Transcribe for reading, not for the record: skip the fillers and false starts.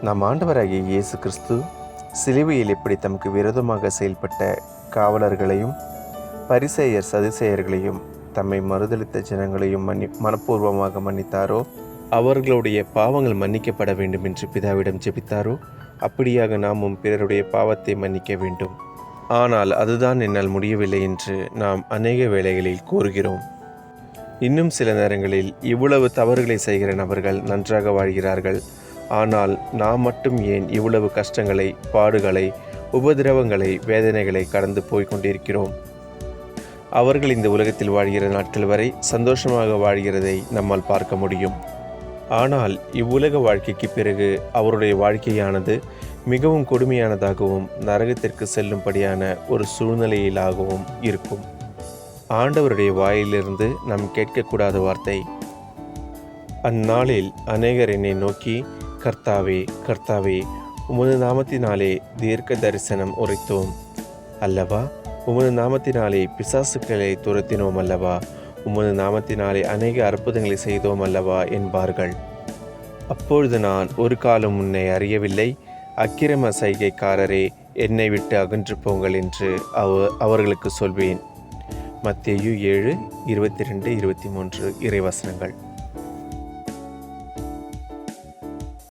நம் ஆண்டவராகிய இயேசு கிறிஸ்து சிலுவையில் எப்படி தமக்கு விரோதமாக செயல்பட்ட காவலர்களையும் பரிசேயர் சதுசேயர்களையும் தம்மை மறுதலித்த ஜனங்களையும் மனப்பூர்வமாக மன்னித்தாரோ, அவர்களுடைய பாவங்கள் மன்னிக்கப்பட வேண்டும் என்று பிதாவிடம் ஜெபித்தாரோ, அப்படியாக நாமும் பிறருடைய பாவத்தை மன்னிக்க வேண்டும். ஆனால் அதுதான் என்னால் முடியவில்லை என்று நாம் அநேக வேளைகளில் கூறுகிறோம். இன்னும் சில நேரங்களில் இவ்வளவு தவறுகளை செய்கிற நபர்கள் நன்றாக வாழ்கிறார்கள். ஆனால் நாம் மட்டும் ஏன் இவ்வளவு கஷ்டங்களை, பாடுகளை, உபதிரவங்களை, வேதனைகளை கடந்து போய் கொண்டிருக்கிறோம்? அவர்கள் இந்த உலகத்தில் வாழ்கிற நாட்கள் வரை சந்தோஷமாக வாழ்கிறதை நம்மால் பார்க்க முடியும். ஆனால் இவ்வுலக வாழ்க்கைக்கு பிறகு அவருடைய வாழ்க்கையானது மிகவும் கொடுமையானதாகவும் நரகத்திற்கு செல்லும்படியான ஒரு சூழ்நிலையிலாகவும் இருக்கும். ஆண்டவருடைய வாயிலிருந்து நாம் கேட்கக்கூடாத வார்த்தை, அந்நாளில் அநேகர் என்னை நோக்கி, கர்த்தாவே, கர்த்தாவே, உமது நாமத்தினாலே தீர்க்க தரிசனம் உரைத்தோம் அல்லவா? உமது நாமத்தினாலே பிசாசுக்களை துரத்தினோம் அல்லவா? உமது நாமத்தினாலே அநேக அற்புதங்களை செய்தோம் அல்லவா என்பார்கள். அப்பொழுது நான், ஒரு காலம் உன்னை அறியவில்லை, அக்கிரம சைகைக்காரரே, என்னை விட்டு அகன்று போங்கள் என்று அவர்களுக்கு சொல்வேன். மத்தேயு 7:22-23 இறைவசனங்கள்.